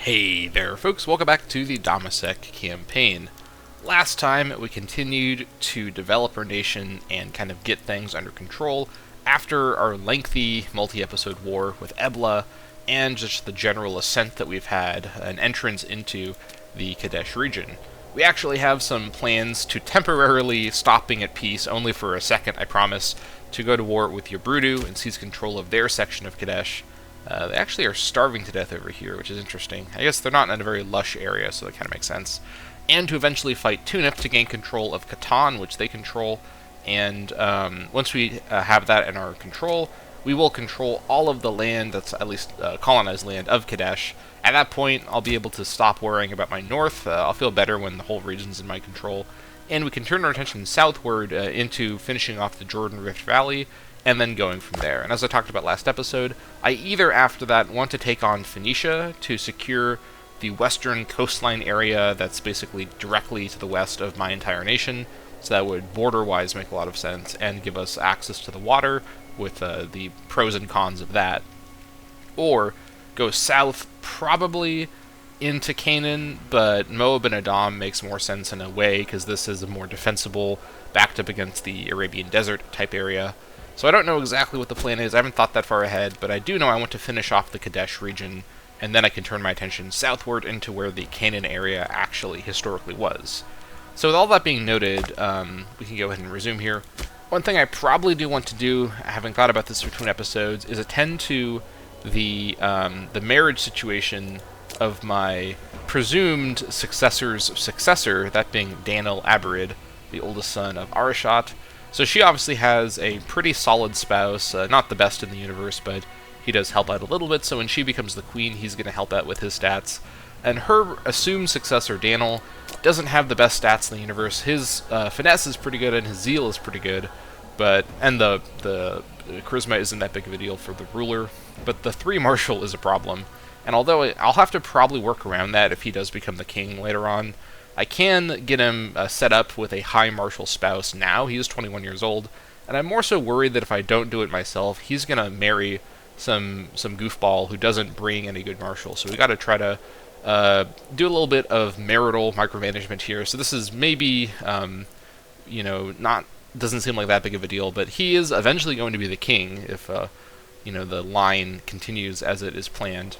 Hey there, folks. Welcome back to the Dammâseq Campaign. Last time, we continued to develop our nation and kind of get things under control after our lengthy multi-episode war with Ebla and just the general ascent that we've had, an entrance into the Kadesh region. We actually have some plans to temporarily stop being at peace, only for a second, I promise, to go to war with Yabrudu and seize control of their section of Kadesh. They actually are starving to death over here, which is interesting. I guess they're not in a very lush area, so that kind of makes sense. And to eventually fight Tunip to gain control of Catan, which they control. And once we have that in our control, we will control all of the land that's at least colonized land of Kadesh. At that point, I'll be able to stop worrying about my north. I'll feel better when the whole region's in my control. And we can turn our attention southward into finishing off the Jordan Rift Valley, and then going from there. And as I talked about last episode, I either after that want to take on Phoenicia to secure the western coastline area that's basically directly to the west of my entire nation, so that would border-wise make a lot of sense and give us access to the water with the pros and cons of that, or go south probably into Canaan, but Moab and Edom makes more sense in a way because this is a more defensible, backed up against the Arabian Desert type area. So I don't know exactly what the plan is. I haven't thought that far ahead, but I do know I want to finish off the Kadesh region, and then I can turn my attention southward into where the Canaan area actually historically was. So with all that being noted, we can go ahead and resume here. One thing I probably do want to do, having thought about this between episodes, is attend to the marriage situation of my presumed successor's successor, that being Daniel Abarid, the oldest son of Arashat. So she obviously has a pretty solid spouse, not the best in the universe, but he does help out a little bit, so when she becomes the queen, he's going to help out with his stats. And her assumed successor, Daniel, doesn't have the best stats in the universe. His finesse is pretty good, and his zeal is pretty good, and the charisma isn't that big of a deal for the ruler, but the 3 marshal is a problem. And although I'll have to probably work around that if he does become the king later on, I can get him set up with a high marshal spouse now. He is 21 years old, and I'm more so worried that if I don't do it myself, he's going to marry some goofball who doesn't bring any good marshal. So we got to try to do a little bit of marital micromanagement here. So this is maybe, doesn't seem like that big of a deal, but he is eventually going to be the king if, the line continues as it is planned.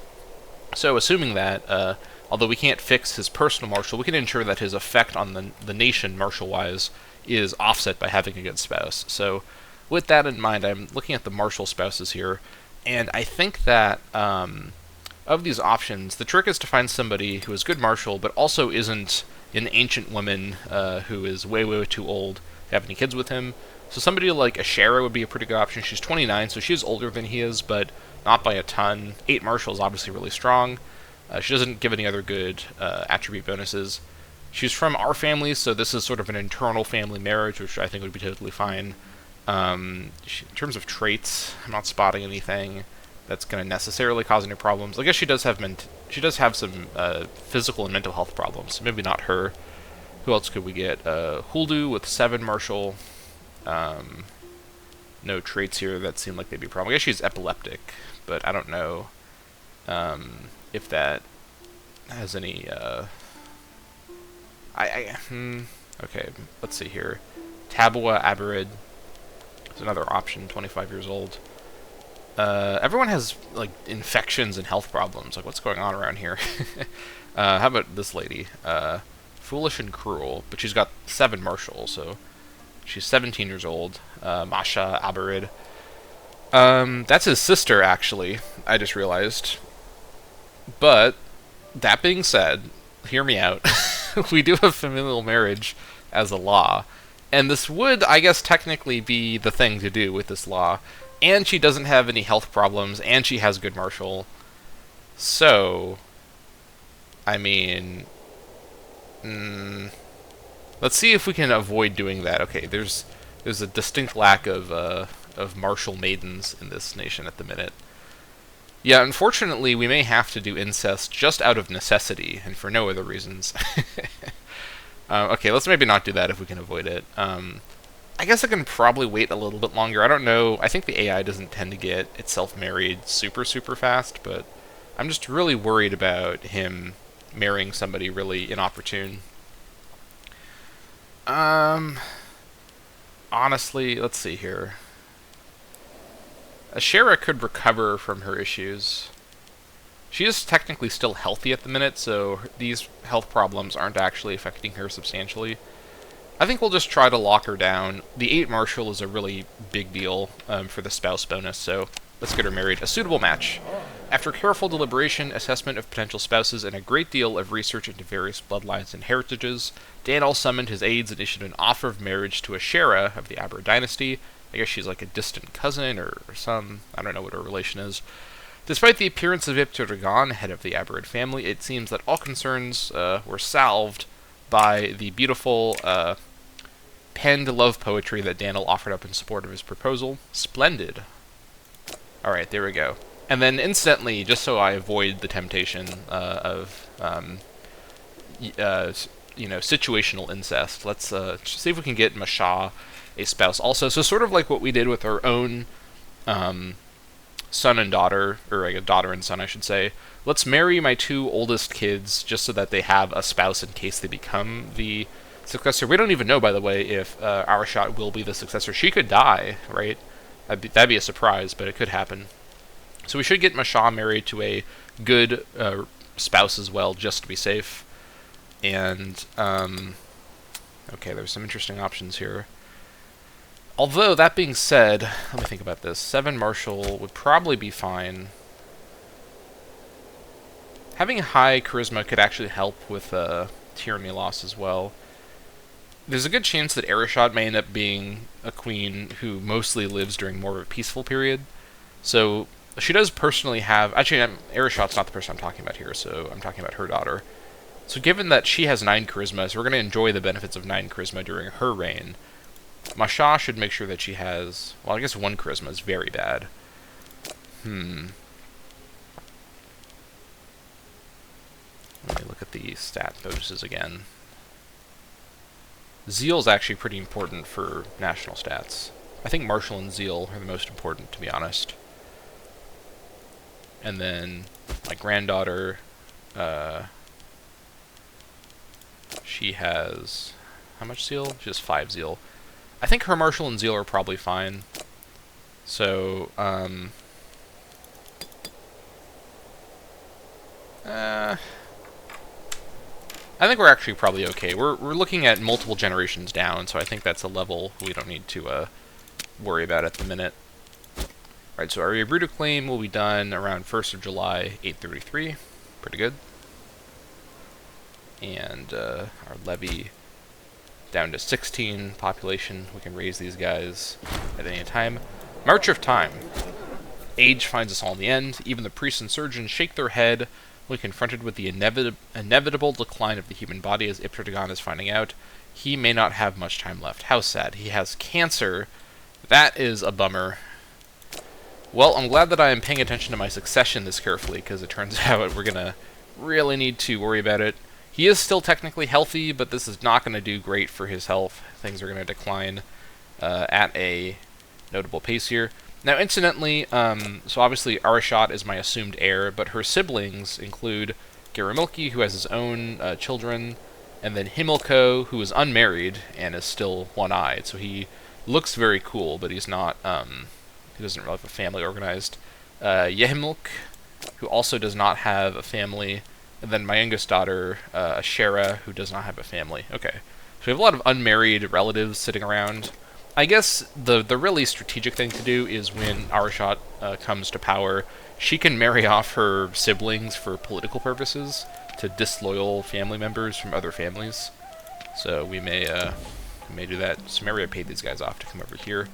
So assuming that, although we can't fix his personal marshal, we can ensure that his effect on the nation, marshal-wise, is offset by having a good spouse. So with that in mind, I'm looking at the marshal spouses here, and I think that of these options, the trick is to find somebody who is good marshal, but also isn't an ancient woman who is way, way too old to have any kids with him. So somebody like Ashera would be a pretty good option. She's 29, so she's older than he is, but not by a ton. 8 marshal is obviously really strong. She doesn't give any other good attribute bonuses. She's from our family, so this is sort of an internal family marriage, which I think would be totally fine. In terms of traits, I'm not spotting anything that's going to necessarily cause any problems. I guess she does have some physical and mental health problems, so maybe not her. Who else could we get? Huldu with 7 marshal. No traits here that seem like they'd be a problem. I guess she's epileptic, but I don't know if that has any, okay, let's see here. Tabua Abarid is another option, 25 years old. Everyone has, like, infections and health problems. Like, what's going on around here? How about this lady? Foolish and Cruel, but she's got 7 marshal, so she's 17 years old. Masha Abarid. That's his sister, actually, I just realized. But, that being said, hear me out. We do have familial marriage as a law, and this would, I guess, technically be the thing to do with this law. And she doesn't have any health problems, and she has good marshal. So, I mean, let's see if we can avoid doing that. Okay, there's a distinct lack of martial maidens in this nation at the minute. Yeah, unfortunately, we may have to do incest just out of necessity, and for no other reasons. Okay, let's maybe not do that if we can avoid it. I guess I can probably wait a little bit longer. I don't know. I think the AI doesn't tend to get itself married super, super fast, but I'm just really worried about him marrying somebody really inopportune. Honestly, let's see here. Ashera could recover from her issues. She is technically still healthy at the minute, so these health problems aren't actually affecting her substantially. I think we'll just try to lock her down. The 8 Marshal is a really big deal for the spouse bonus, so let's get her married. A suitable match. After careful deliberation, assessment of potential spouses, and a great deal of research into various bloodlines and heritages, Daniel summoned his aides and issued an offer of marriage to Ashera of the Aber dynasty. I guess she's like a distant cousin or some, I don't know what her relation is. Despite the appearance of Epithet, head of the Aberrid family, it seems that all concerns were salved by the beautiful penned love poetry that Daniel offered up in support of his proposal. Splendid. Alright, there we go. And then incidentally, just so I avoid the temptation of situational incest, let's see if we can get Masha a spouse also. So sort of like what we did with our own son and daughter, or like a daughter and son, I should say. Let's marry my 2 oldest kids just so that they have a spouse in case they become the successor. We don't even know, by the way, if Arashat will be the successor. She could die, right? That'd be a surprise, but it could happen. So we should get Masha married to a good spouse as well, just to be safe. And, okay, there's some interesting options here. Although, that being said, let me think about this. 7 Marshal would probably be fine. Having high charisma could actually help with tyranny loss as well. There's a good chance that Arashat may end up being a queen who mostly lives during more of a peaceful period. So, she does personally have... Actually, Arashat's not the person I'm talking about here, so I'm talking about her daughter. So given that she has 9 charisma, so we're going to enjoy the benefits of 9 charisma during her reign, Masha should make sure that she has... Well, I guess 1 charisma is very bad. Let me look at the stat bonuses again. Zeal is actually pretty important for national stats. I think Marshal and Zeal are the most important, to be honest. And then my granddaughter, she has... How much Zeal? She has 5 Zeal. I think her Marshal and Zeal are probably fine. So, I think we're actually probably okay. We're looking at multiple generations down, so I think that's a level we don't need to worry about at the minute. Alright, so our Bruto claim will be done around 1st of July, 833. Pretty good. And our levy down to 16 population. We can raise these guys at any time. March of Time. Age finds us all in the end. Even the priests and surgeons shake their head when confronted with the inevitable decline of the human body, as Epithet is finding out. He may not have much time left. How sad. He has cancer. That is a bummer. Well, I'm glad that I am paying attention to my succession this carefully, because it turns out we're going to really need to worry about it. He is still technically healthy, but this is not going to do great for his health. Things are going to decline at a notable pace here. Now, incidentally, so obviously Arashat is my assumed heir, but her siblings include Garamilki, who has his own children, and then Himilko, who is unmarried and is still one-eyed. So he looks very cool, but he's not, he doesn't really have a family organized. Yehimilk, who also does not have a family, and then my youngest daughter, Ashera, who does not have a family. Okay, so we have a lot of unmarried relatives sitting around. I guess the really strategic thing to do is when Arashat comes to power, she can marry off her siblings for political purposes to disloyal family members from other families. So we may do that. Samaria paid these guys off to come over here.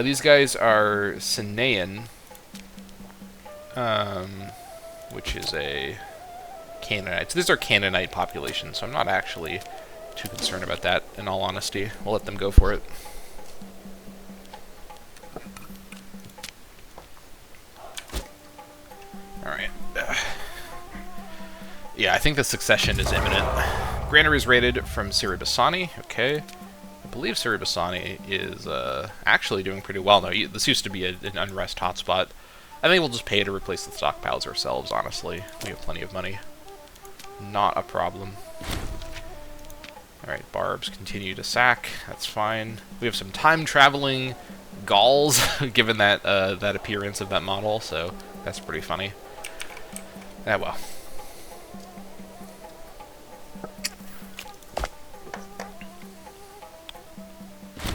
These guys are Sinaean, which is a Canaanite. So these are Canaanite populations, so I'm not actually too concerned about that, in all honesty. We'll let them go for it. Alright. Yeah, I think the succession is imminent. Granary is raided from Siribasani. Okay. I believe Siribasani is actually doing pretty well now. This used to be an unrest hotspot. I think we'll just pay to replace the stockpiles ourselves, honestly. We have plenty of money. Not a problem. Alright, barbs continue to sack. That's fine. We have some time-traveling Gauls, given that that appearance of that model, so that's pretty funny. Ah, well.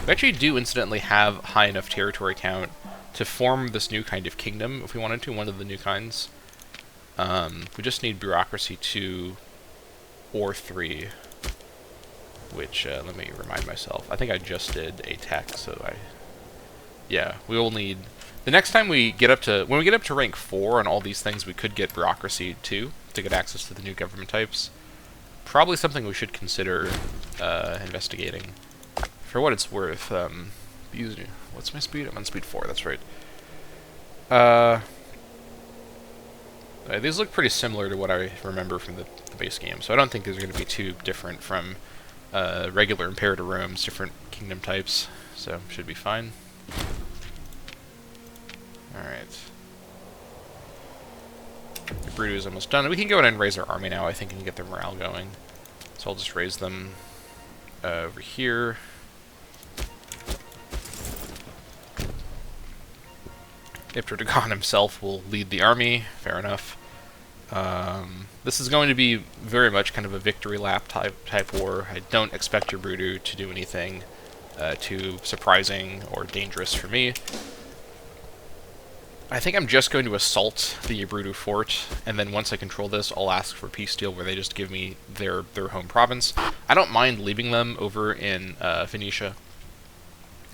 We actually do incidentally have high enough territory count to form this new kind of kingdom, if we wanted to, one of the new kinds. We just need bureaucracy 2 or 3, which, let me remind myself. I think I just did a tech, so yeah, we will need... The next time we get up to... When we get up to rank 4 on all these things, we could get bureaucracy 2 to get access to the new government types. Probably something we should consider investigating. For what it's worth, what's my speed? I'm on speed 4, that's right. These look pretty similar to what I remember from the base game, so I don't think these are going to be too different from regular Imperator Rome's different kingdom types, so should be fine. Alright. The Brutu is almost done. We can go in and raise our army now, I think, and get their morale going. So I'll just raise them over here. Epithet himself will lead the army. Fair enough. This is going to be very much kind of a victory lap type war. I don't expect your Brutu to do anything too surprising or dangerous for me. I think I'm just going to assault the Brutu fort, and then once I control this, I'll ask for peace deal where they just give me their home province. I don't mind leaving them over in Phoenicia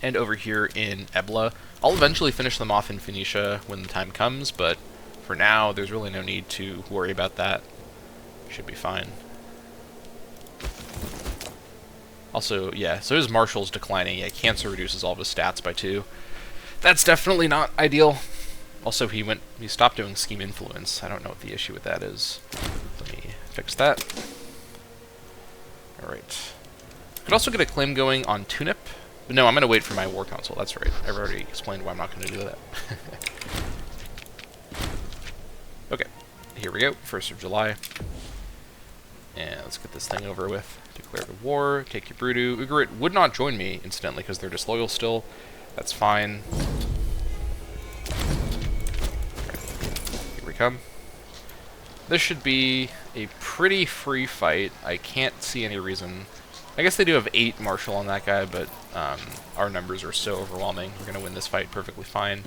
and over here in Ebla. I'll eventually finish them off in Phoenicia when the time comes, but for now, there's really no need to worry about that. Should be fine. Also, yeah, so his Marshall's declining. Yeah, cancer reduces all of his stats by 2. That's definitely not ideal. Also, he stopped doing scheme influence. I don't know what the issue with that is. Let me fix that. Alright. Could also get a claim going on Tunip. But no, I'm going to wait for my war council. That's right. I've already explained why I'm not going to do that. Okay. Here we go. 1st of July. And let's get this thing over with. Declare the war. Take your Brutu. Ugarit would not join me, incidentally, because they're disloyal still. That's fine. Here we come. This should be a pretty free fight. I can't see any reason. I guess they do have 8 Marshal on that guy, but our numbers are so overwhelming. We're going to win this fight perfectly fine.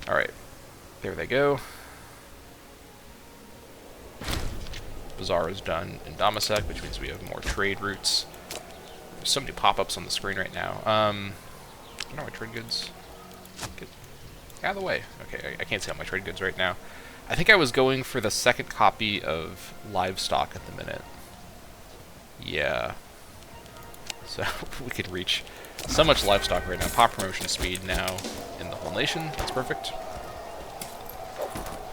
Alright. There they go. Bazaar is done in Dammâseq, which means we have more trade routes. There's so many pop-ups on the screen right now. I don't know my trade goods. Get out of the way. Okay, I can't see all my trade goods right now. I think I was going for the second copy of livestock at the minute. Yeah. So we could reach so much livestock right now. Pop promotion speed now in the whole nation. That's perfect.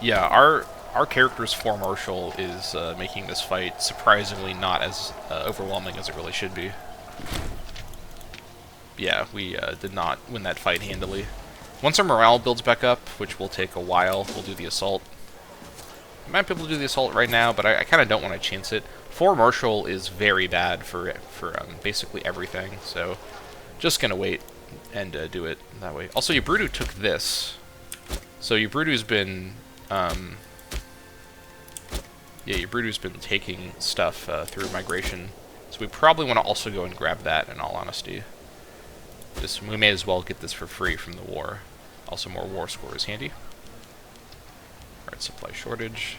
Yeah, our character's 4 Marshal is making this fight surprisingly not as overwhelming as it really should be. Yeah, we did not win that fight handily. Once our morale builds back up, which will take a while, we'll do the assault. I might be able to do the assault right now, but I kind of don't want to chance it. 4 Marshal is very bad for basically everything, so just gonna wait and do it that way. Also, your Brutu took this, so your Brutu's been yeah, your Brutu's been taking stuff through migration, so we probably want to also go and grab that. In all honesty, we may as well get this for free from the war. Also, more war score is handy. Alright, supply shortage.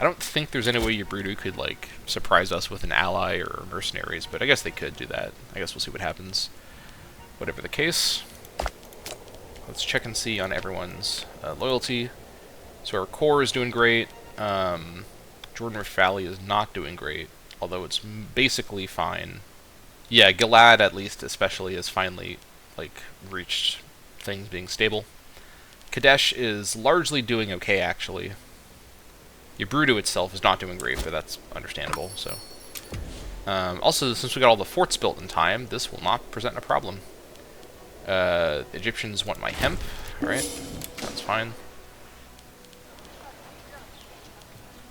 I don't think there's any way your Brutu could, like, surprise us with an ally or mercenaries, but I guess they could do that. I guess we'll see what happens. Whatever the case, let's check and see on everyone's loyalty. So our core is doing great. Jordan Rift Valley is not doing great, although it's basically fine. Yeah, Gilad, at least, especially, has finally, like, reached things being stable. Kadesh is largely doing okay, actually. Your Brutu itself is not doing great, but that's understandable, so. Also, since we got all the forts built in time, this will not present a problem. The Egyptians want my hemp, right? That's fine.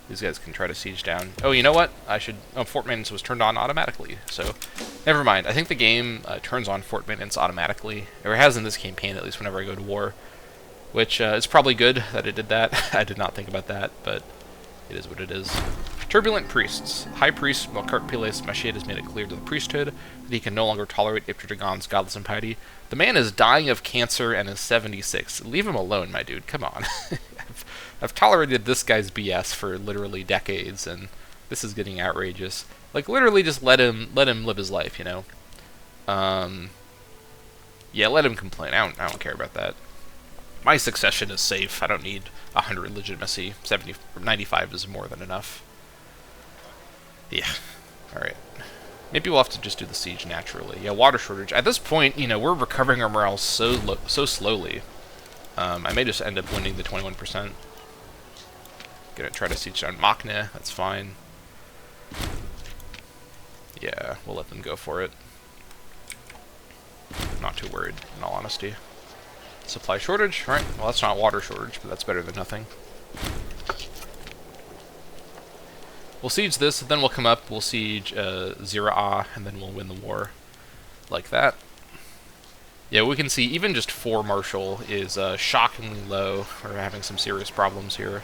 These guys can try to siege down. Oh, you know what? I should... Oh, fort maintenance was turned on automatically, so... Never mind. I think the game turns on fort maintenance automatically. Or it has in this campaign, at least whenever I go to war. Which is probably good that it did that. I did not think about that, but it is what it is. Turbulent priests. High priest Melkarpiles Mashid has made it clear to the priesthood that he can no longer tolerate Iptridagon's godless impiety. The man is dying of cancer and is 76. Leave him alone, my dude. Come on. I've tolerated this guy's BS for literally decades, and this is getting outrageous. Like, literally just let him live his life, you know? Yeah, let him complain. I don't care about that. My succession is safe. I don't need 100 legitimacy. 95 is more than enough. Yeah. Alright. Maybe we'll have to just do the siege naturally. Yeah, water shortage. At this point, you know, we're recovering our morale so slowly. I may just end up winning the 21%. Gonna try to siege down Machne. That's fine. Yeah, we'll let them go for it. Not too worried, in all honesty. Supply shortage? Alright, well that's not water shortage, but that's better than nothing. We'll siege this, then we'll come up, we'll siege Zira'ah, and then we'll win the war. Like that. Yeah, we can see even just 4 Marshal is shockingly low. We're having some serious problems here.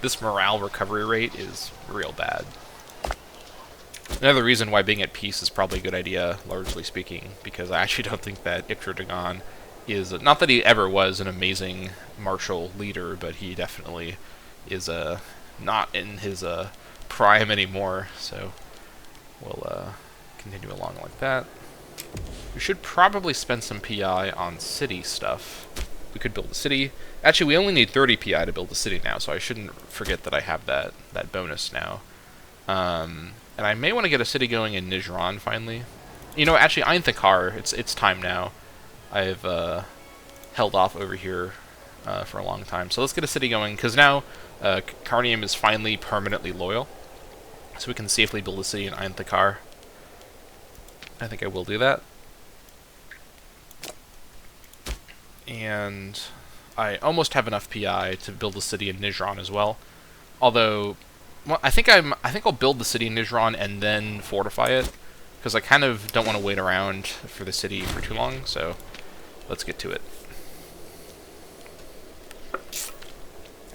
This morale recovery rate is real bad. Another reason why being at peace is probably a good idea, largely speaking, because I actually don't think that Iptridagon is... Not that he ever was an amazing martial leader, but he definitely is not in his prime anymore, so we'll continue along like that. We should probably spend some PI on city stuff. We could build a city. Actually, we only need 30 PI to build a city now, so I shouldn't forget that I have that bonus now. And I may want to get a city going in Nijran finally. You know, actually, Ainthakar, it's time now. I've held off over here for a long time. So let's get a city going, because now Carnium is finally permanently loyal. So we can safely build a city in Ainthakar. I think I will do that. And I almost have enough PI to build a city in Nijran as well. Although, well, I think I'll build the city in Nijran and then fortify it, because I kind of don't want to wait around for the city for too long. So let's get to it.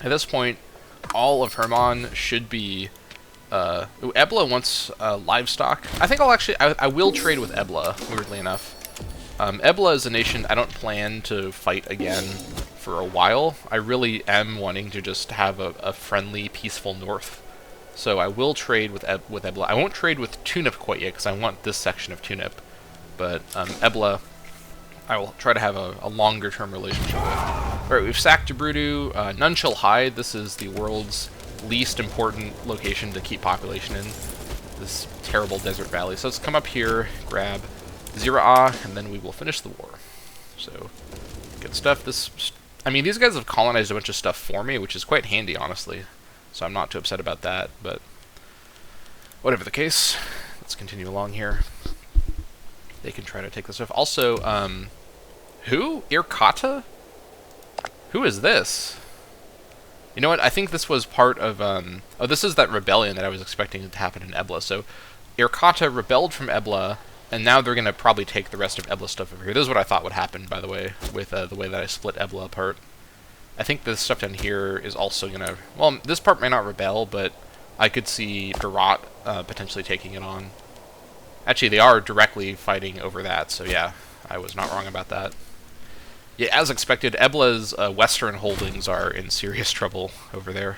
At this point, all of Hermon should be... Ebla wants livestock. I think I will trade with Ebla, weirdly enough. Ebla is a nation I don't plan to fight again for a while. I really am wanting to just have a friendly, peaceful north. So I will trade with Ebla. I won't trade with Tunip quite yet, because I want this section of Tunip. But Ebla, I will try to have a longer-term relationship with. Alright, we've sacked Debrudu. None shall hide. This is the world's least important location to keep population in. This terrible desert valley. So let's come up here, grab Zira'ah, and then we will finish the war. So, good stuff. I mean, these guys have colonized a bunch of stuff for me, which is quite handy, honestly. So I'm not too upset about that, but whatever the case, let's continue along here. They can try to take this stuff. Also, who? Irkata? Who is this? You know what? I think this was part of, oh, this is that rebellion that I was expecting to happen in Ebla. So, Irkata rebelled from Ebla, and now they're going to probably take the rest of Ebla stuff over here. This is what I thought would happen, by the way, with the way that I split Ebla apart. I think this stuff down here is also going to... Well, this part may not rebel, but I could see Berat potentially taking it on. Actually, they are directly fighting over that, so yeah, I was not wrong about that. Yeah, as expected, Ebla's western holdings are in serious trouble over there.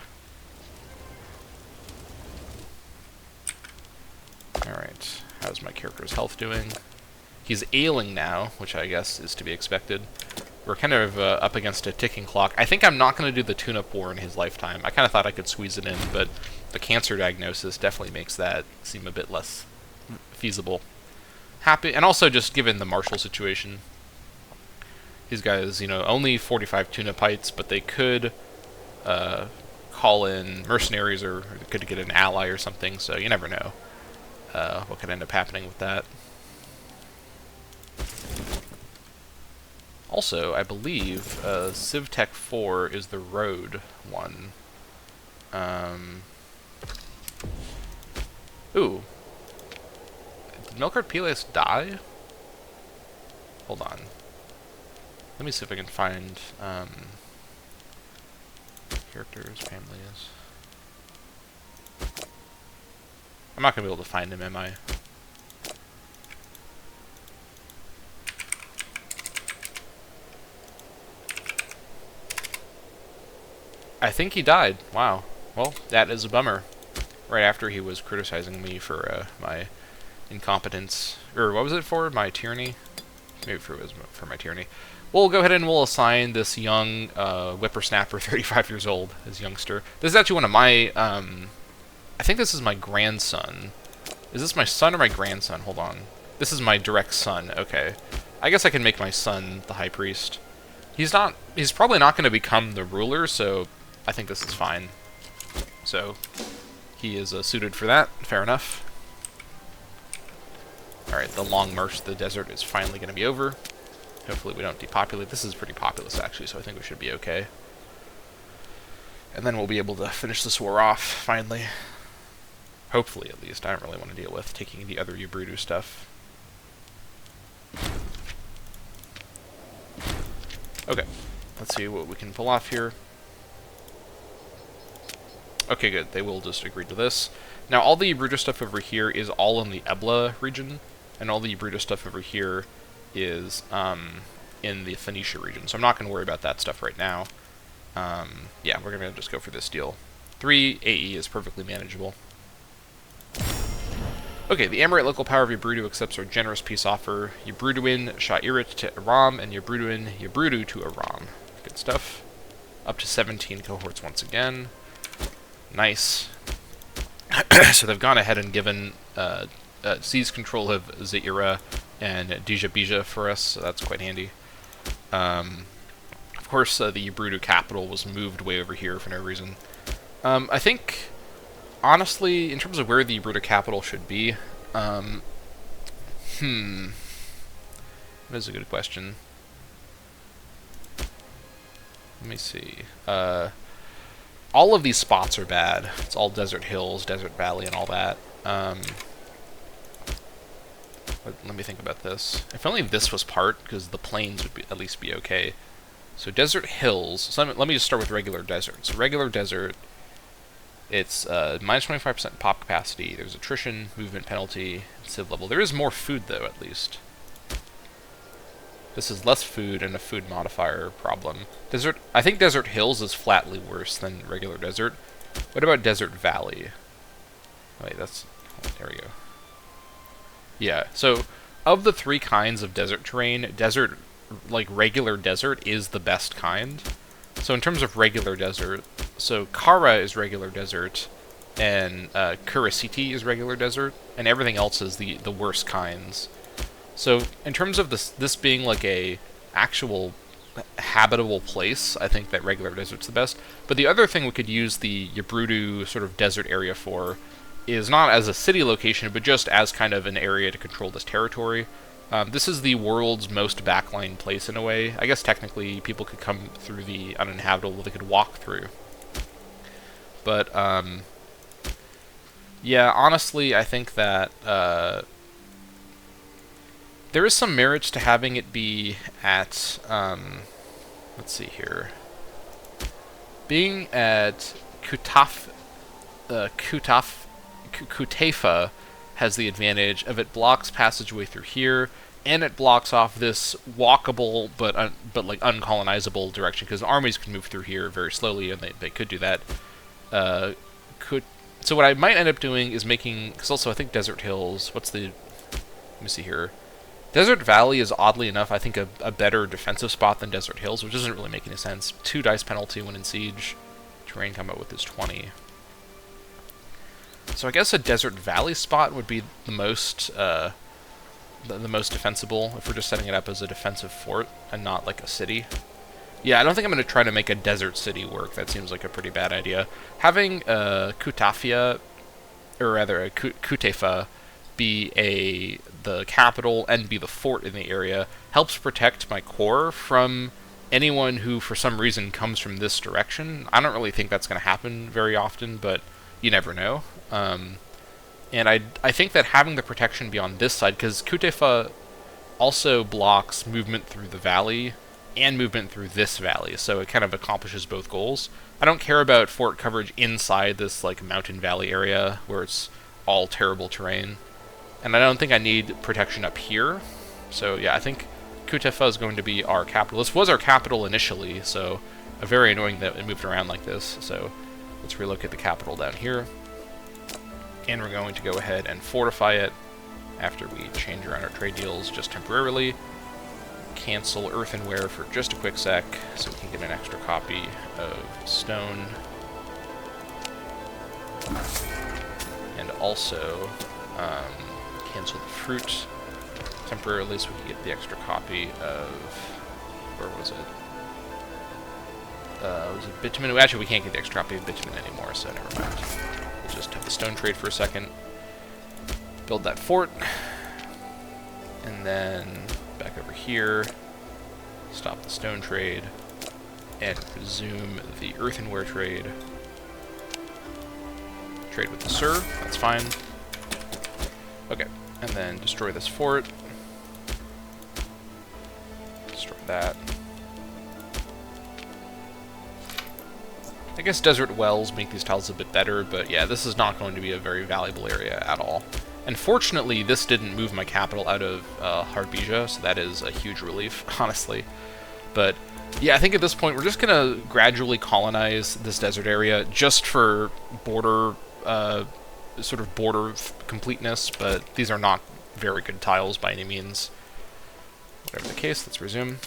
Alright, how's my character's health doing? He's ailing now, which I guess is to be expected. We're kind of up against a ticking clock. I think I'm not going to do the tune-up war in his lifetime. I kind of thought I could squeeze it in, but the cancer diagnosis definitely makes that seem a bit less feasible. Happy, and also just given the Marshall situation. These guys, you know, only 45 tuna pites, but they could call in mercenaries or could get an ally or something, so you never know what could end up happening with that. Also, I believe CivTech 4 is the road one. Ooh. Did Melkart Peleus die? Hold on. Let me see if I can find characters, families. I'm not going to be able to find him, am I? I think he died. Wow. Well, that is a bummer. Right after he was criticizing me for my incompetence. Or what was it for? My tyranny? Maybe it was for my tyranny. We'll go ahead and we'll assign this young whippersnapper, 35 years old, as youngster. This is actually one of my... I think this is my grandson. Is this my son or my grandson? Hold on. This is my direct son. Okay. I guess I can make my son the high priest. He's probably not going to become the ruler, so I think this is fine. So, he is suited for that. Fair enough. Alright, the long march to the desert is finally going to be over. Hopefully we don't depopulate. This is pretty populous, actually, so I think we should be okay. And then we'll be able to finish this war off, finally. Hopefully, at least. I don't really want to deal with taking the other Ubrudu stuff. Okay. Let's see what we can pull off here. Okay, good. They will just agree to this. Now, all the Ubrudu stuff over here is all in the Ebla region, and all the Ubrudu stuff over here is in the Phoenicia region, so I'm not going to worry about that stuff right now. Yeah, we're going to just go for this deal. 3 AE is perfectly manageable. Okay, the Amorite local power of Ubrudu accepts our generous peace offer. Ubruduin Sha'irit to Aram, and Ubruduin Ubrudu to Aram. Good stuff. Up to 17 cohorts once again. Nice. So they've gone ahead and given seized control of Zaira and Dija Bija for us, so that's quite handy. Of course, the Ubrudu capital was moved way over here for no reason. I think, honestly, in terms of where the Ubrudu capital should be, that is a good question. Let me see. All of these spots are bad. It's all desert hills, desert valley, and all that. Let me think about this. If only this was part, because the plains would at least be okay. So desert hills. So let me just start with regular desert. So regular desert, it's minus 25% pop capacity. There's attrition, movement penalty, civ level. There is more food, though, at least. This is less food and a food modifier problem. Desert. I think desert hills is flatly worse than regular desert. What about desert valley? Wait, that's... there we go. Yeah, so of the 3 kinds of desert terrain, desert, like regular desert, is the best kind. So in terms of regular desert, so Kara is regular desert, and Kurasiti is regular desert, and everything else is the worst kinds. So in terms of this being like a actual habitable place, I think that regular desert's the best. But the other thing we could use the Ubrudu sort of desert area for is not as a city location, but just as kind of an area to control this territory. This is the world's most backline place in a way. I guess technically people could come through the uninhabitable, they could walk through. But, yeah, honestly, I think that there is some merits to having it be at, let's see here. Being at Kutafa has the advantage of it blocks passageway through here, and it blocks off this walkable but like uncolonizable direction, because armies can move through here very slowly, and they could do that. So what I might end up doing is making, because also I think Desert Hills, let me see here. Desert Valley is, oddly enough, I think a better defensive spot than Desert Hills, which doesn't really make any sense. 2 dice penalty when in siege. Terrain combat with is 20. So I guess a Desert Valley spot would be the most defensible if we're just setting it up as a defensive fort and not like a city. Yeah, I don't think I'm going to try to make a desert city work. That seems like a pretty bad idea. Having Kutafia, or rather a Kutefa, be the capital and be the fort in the area helps protect my core from anyone who, for some reason, comes from this direction. I don't really think that's going to happen very often, but you never know. And I think that having the protection be on this side, because Kutefa also blocks movement through the valley and movement through this valley, so it kind of accomplishes both goals. I don't care about fort coverage inside this like mountain valley area where it's all terrible terrain, and I don't think I need protection up here. So yeah, I think Kutefa is going to be our capital. This was our capital initially, so very annoying that it moved around like this. So let's relocate the capital down here, and we're going to go ahead and fortify it after we change around our trade deals just temporarily. Cancel earthenware for just a quick sec so we can get an extra copy of stone. And also cancel the fruit temporarily so we can get the extra copy of, where was it? Was it bitumen? Actually, we can't get the extra copy of bitumen anymore, so never mind. We'll just have the stone trade for a second. Build that fort. And then back over here, stop the stone trade, and resume the earthenware trade. Trade with the Sir, that's fine. Okay, and then destroy this fort. Destroy that. I guess desert wells make these tiles a bit better, but yeah, this is not going to be a very valuable area at all. And fortunately, this didn't move my capital out of Harbija, so that is a huge relief, honestly. But yeah, I think at this point we're just going to gradually colonize this desert area just for border, sort of border completeness, but these are not very good tiles by any means. Whatever the case, let's resume.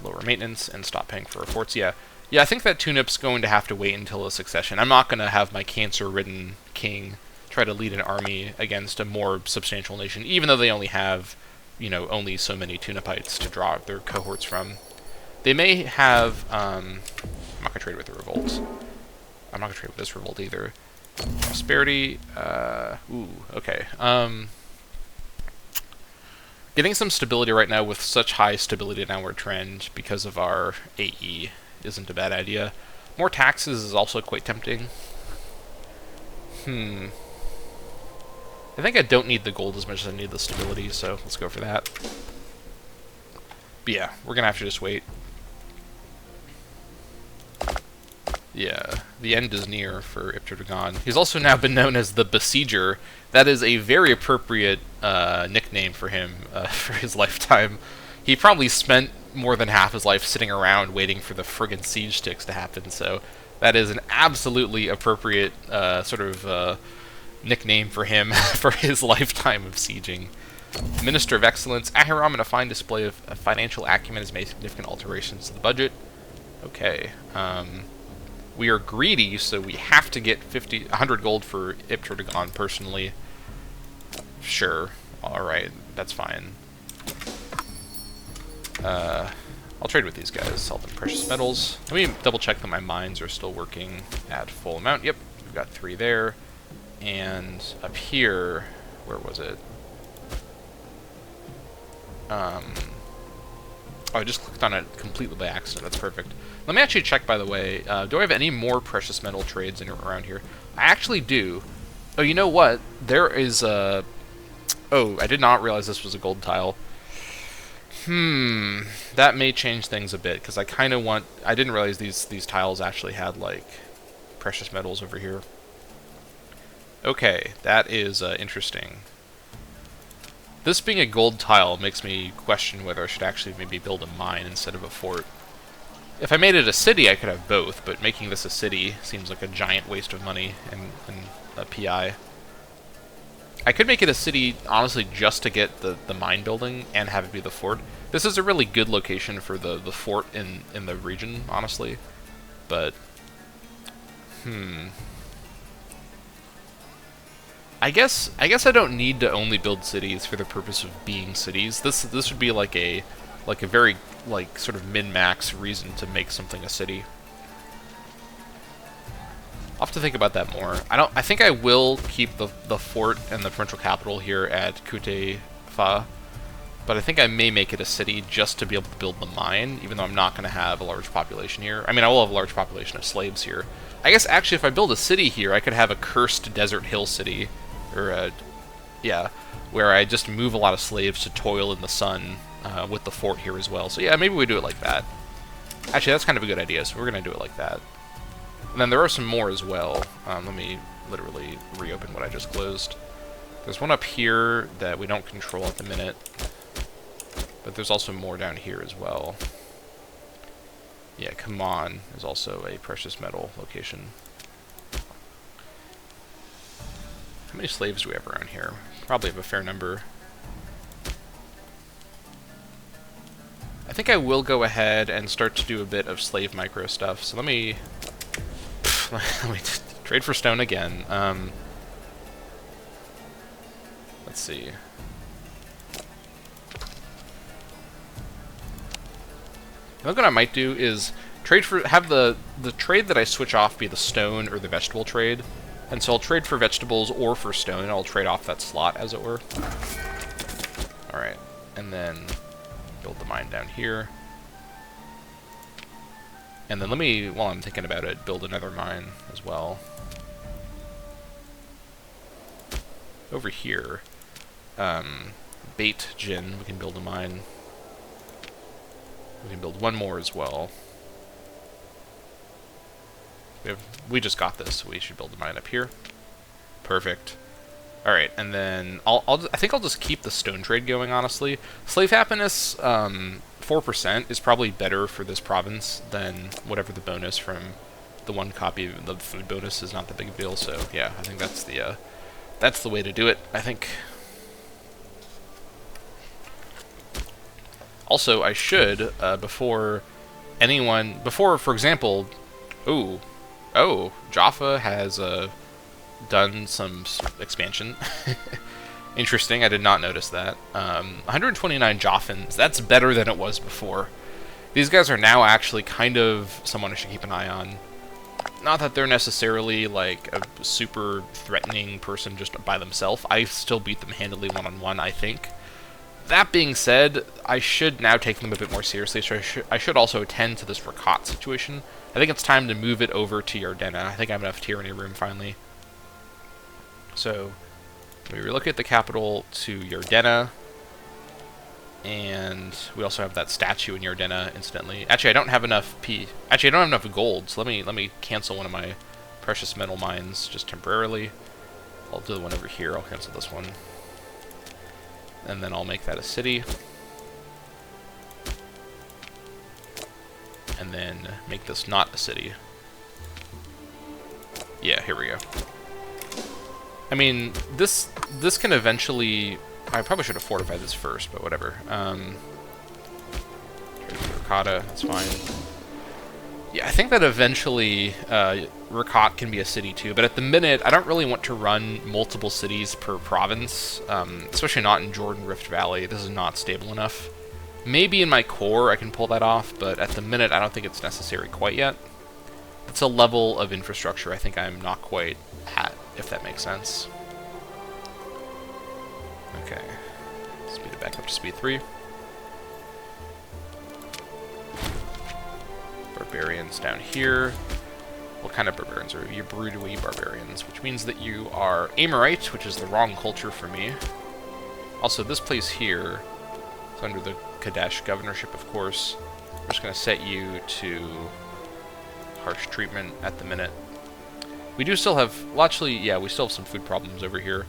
Lower maintenance and stop paying for our forts. Yeah, I think that Tunip's going to have to wait until a succession. I'm not going to have my cancer-ridden king try to lead an army against a more substantial nation, even though they only have, you know, only so many Tunipites to draw their cohorts from. They may have, I'm not going to trade with the revolt. I'm not going to trade with this revolt either. Prosperity, okay. Getting some stability right now with such high stability downward trend because of our AE isn't a bad idea. More taxes is also quite tempting. I think I don't need the gold as much as I need the stability, so let's go for that. But yeah, we're gonna have to just wait. Yeah, the end is near for Ipterdagon. He's also now been known as the Besieger. That is a very appropriate nickname for him for his lifetime. He probably spent more than half his life sitting around waiting for the friggin' siege sticks to happen, so that is an absolutely appropriate sort of nickname for him for his lifetime of sieging. Minister of Excellence, Ahiram, in a fine display of financial acumen, has made significant alterations to the budget. Okay, we are greedy, so we have to get 100 gold for Ipterdagon personally. Sure, alright, that's fine. I'll trade with these guys, sell them precious metals. Let me double check that my mines are still working at full amount. Yep, we've got 3 there. And up here, where was it? Oh, I just clicked on it completely by accident. That's perfect. Let me actually check, by the way. Do I have any more precious metal trades around here? I actually do. Oh, you know what? There is a... Oh, I did not realize this was a gold tile. That may change things a bit, because I kind of want... I didn't realize these tiles actually had, like, precious metals over here. Okay, that is interesting. This being a gold tile makes me question whether I should actually maybe build a mine instead of a fort. If I made it a city, I could have both, but making this a city seems like a giant waste of money and a PI. I could make it a city, honestly, just to get the mine building and have it be the fort. This is a really good location for the fort in the region, honestly. But, I guess I don't need to only build cities for the purpose of being cities. This would be like a very sort of min-max reason to make something a city. I'll have to think about that more. I think I will keep the fort and the provincial capital here at Kute Jaffa, but I think I may make it a city just to be able to build the mine, even though I'm not going to have a large population here. I mean, I will have a large population of slaves here. I guess, actually, if I build a city here, I could have a cursed desert hill city, or, yeah, where I just move a lot of slaves to toil in the sun with the fort here as well. So, yeah, maybe we do it like that. Actually, that's kind of a good idea, so we're going to do it like that. And then there are some more as well. Let me literally reopen what I just closed. There's one up here that we don't control at the minute, but there's also more down here as well. Yeah, come on, is also a precious metal location. How many slaves do we have around here? Probably have a fair number. I think I will go ahead and start to do a bit of slave micro stuff. So let me trade for stone again. Let's see. I think what I might do is have the trade that I switch off be the stone or the vegetable trade. And so I'll trade for vegetables or for stone. I'll trade off that slot, as it were. Alright. And then build the mine down here. And then let me, while I'm thinking about it, build another mine as well. Over here, bait gin, we can build a mine. We can build one more as well. We just got this, so we should build a mine up here. Perfect. All right, and then I think I'll just keep the stone trade going. Honestly, slave happiness 4% is probably better for this province than whatever the bonus from the one copy. The food bonus is not the big deal, so yeah, I think that's the way to do it. I think. Also, I should, before, for example, Jaffa has done some expansion. Interesting, I did not notice that. 129 Jaffans, that's better than it was before. These guys are now actually kind of someone I should keep an eye on. Not that they're necessarily, like, a super threatening person just by themselves. I still beat them handily one-on-one, I think. That being said, I should now take them a bit more seriously, so I should also attend to this Rakat situation. I think it's time to move it over to Yardena. I think I have enough tyranny room finally. So, we relocate the capital to Yardena, and we also have that statue in Yardena instantly. Actually, I don't have enough I don't have enough gold, so let me cancel one of my precious metal mines just temporarily. I'll do the one over here. I'll cancel this one. And then I'll make that a city. And then make this not a city. Yeah, here we go. I mean, this can eventually... I probably should have fortified this first, but whatever. Trade for Ricotta, that's fine. Yeah, I think that eventually Rakat can be a city too, but at the minute, I don't really want to run multiple cities per province, especially not in Jordan Rift Valley. This is not stable enough. Maybe in my core I can pull that off, but at the minute I don't think it's necessary quite yet. It's a level of infrastructure I think I'm not quite at, if that makes sense. Okay, speed it back up to speed 3. Barbarians down here. What kind of barbarians are you? Brudui barbarians, which means that you are Amorite, which is the wrong culture for me. Also, this place here is under the Kadesh governorship, of course. We're just going to set you to harsh treatment at the minute. We do still have, well, actually, yeah, we still have some food problems over here.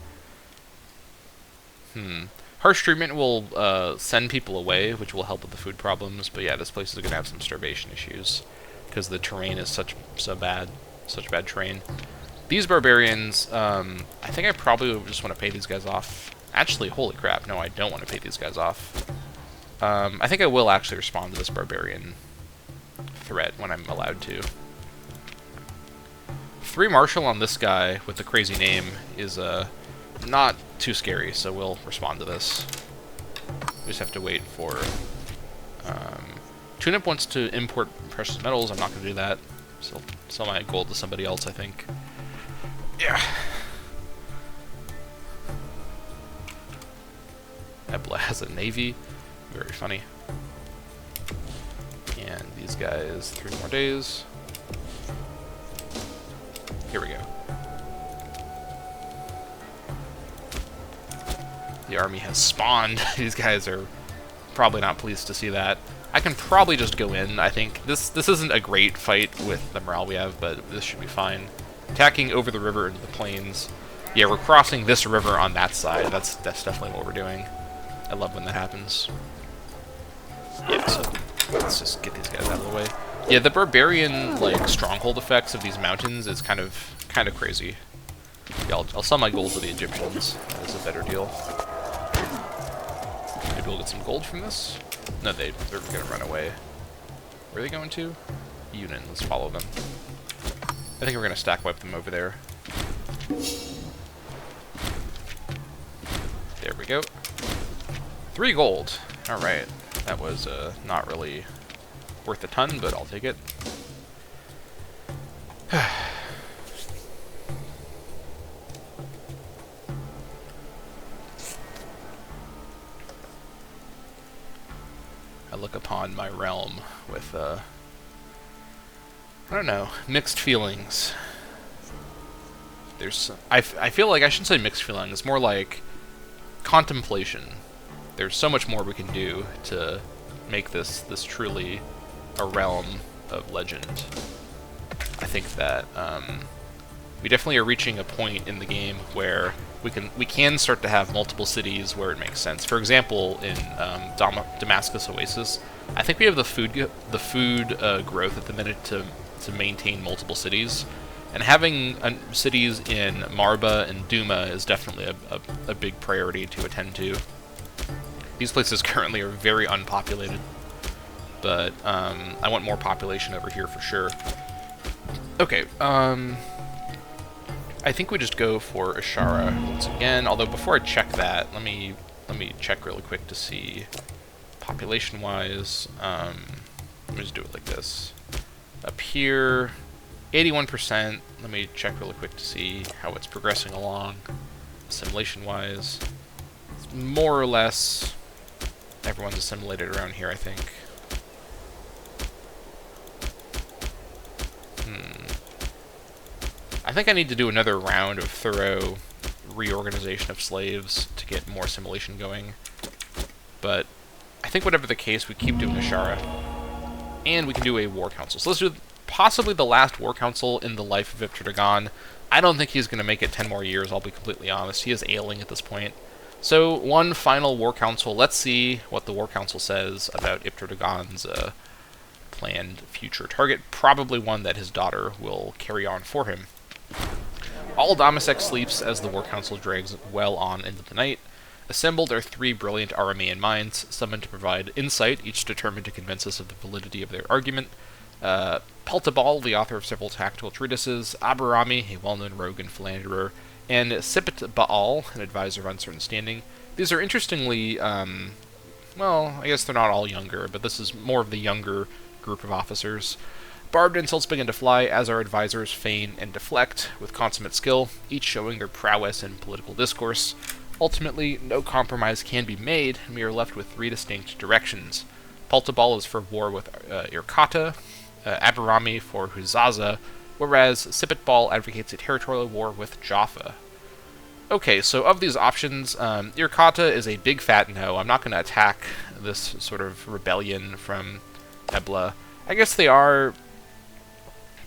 Harsh treatment will send people away, which will help with the food problems. But yeah, this place is going to have some starvation issues because the terrain is such bad terrain. These barbarians, I think I probably just want to pay these guys off. Actually, holy crap, no, I don't want to pay these guys off. I think I will actually respond to this barbarian threat when I'm allowed to. 3 martial on this guy with the crazy name is not too scary, so we'll respond to this. We just have to wait for... Tunip wants to import precious metals. I'm not going to do that. Sell my gold to somebody else, I think. Yeah. Ebla has a navy. Very funny. And these guys, 3 more days. Here we go. The army has spawned. These guys are probably not pleased to see that. I can probably just go in. I think this isn't a great fight with the morale we have, but this should be fine. Attacking over the river into the plains. Yeah, we're crossing this river on that side. That's definitely what we're doing. I love when that happens. Yeah, so let's just get these guys out of the way. Yeah, the barbarian like stronghold effects of these mountains is kind of crazy. Yeah, I'll sell my gold to the Egyptians. That is a better deal. Maybe we'll get some gold from this. No, they're gonna run away. Where are they going to? Yunnan. Let's follow them. I think we're gonna stack wipe them over there. There we go. 3 gold. All right. That was not really worth a ton, but I'll take it. I look upon my realm with, I don't know, mixed feelings. I feel like I shouldn't say mixed feelings. It's more like contemplation. There's so much more we can do to make this truly a realm of legend. I think that we definitely are reaching a point in the game where we can start to have multiple cities where it makes sense. For example, in Damascus Oasis, I think we have the food growth at the minute to maintain multiple cities, and having cities in Marba and Duma is definitely a big priority to attend to. These places currently are very unpopulated, but I want more population over here for sure. Okay, I think we just go for Ashara once again, although before I check that, let me check really quick to see population-wise. Let me just do it like this. Up here, 81%. Let me check really quick to see how it's progressing along, assimilation-wise. More or less, everyone's assimilated around here, I think. I think I need to do another round of thorough reorganization of slaves to get more assimilation going. But I think whatever the case, we keep doing Ashara. And we can do a war council. So let's do possibly the last war council in the life of Ipter. I don't think he's going to make it 10 more years, I'll be completely honest. He is ailing at this point. So, one final war council. Let's see what the war council says about Ipter planned future target. Probably one that his daughter will carry on for him. All Dammâseq sleeps as the war council drags well on into the night. Assembled are 3 brilliant Aramean minds, summoned to provide insight, each determined to convince us of the validity of their argument. Paltabal, the author of several tactical treatises, Abarami, a well-known rogue and philanderer, and Sipit Baal, an advisor of uncertain standing. These are interestingly, well, I guess they're not all younger, but this is more of the younger group of officers. Barbed insults begin to fly as our advisors feign and deflect with consummate skill, each showing their prowess in political discourse. Ultimately, no compromise can be made, and we are left with 3 distinct directions. Paltabal is for war with Irkata, Abarami for Huzaza, whereas Sipitbal advocates a territorial war with Jaffa. Okay, so of these options, Irkata is a big fat no. I'm not going to attack this sort of rebellion from Ebla. I guess they are...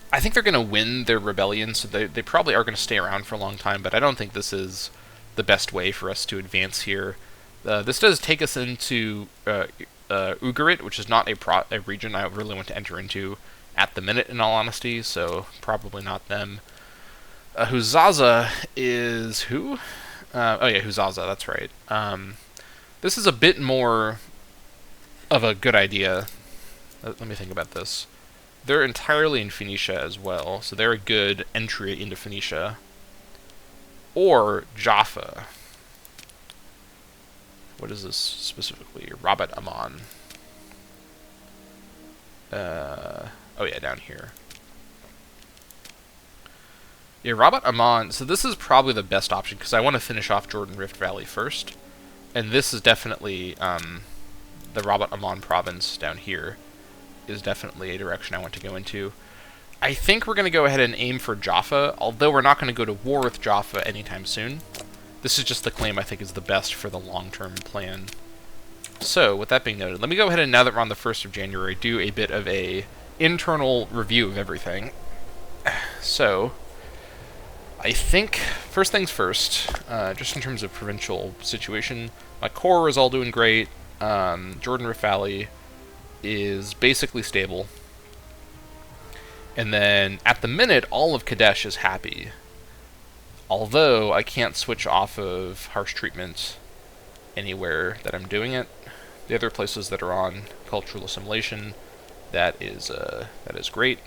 I think they're going to win their rebellion, so they probably are going to stay around for a long time, but I don't think this is the best way for us to advance here. This does take us into Ugarit, which is not a region I really want to enter into at the minute, in all honesty, so probably not them. Huzaza is who? Oh yeah, Huzaza, that's right. This is a bit more of a good idea. Let me think about this. They're entirely in Phoenicia as well, so they're a good entry into Phoenicia. Or Jaffa. What is this specifically? Rabat Aman. Oh yeah, down here. Yeah, Rabat Aman. So this is probably the best option, because I want to finish off Jordan Rift Valley first. And this is definitely, the Rabat Aman province down here is definitely a direction I want to go into. I think we're going to go ahead and aim for Jaffa, although we're not going to go to war with Jaffa anytime soon. This is just the claim I think is the best for the long-term plan. So, with that being noted, let me go ahead and, now that we're on the 1st of January, do a bit of a internal review of everything. So, I think, first things first, just in terms of provincial situation, my core is all doing great. Jordan Rafali is basically stable. And then, at the minute, all of Kadesh is happy. Although, I can't switch off of harsh treatment anywhere that I'm doing it. The other places that are on cultural assimilation, that is great.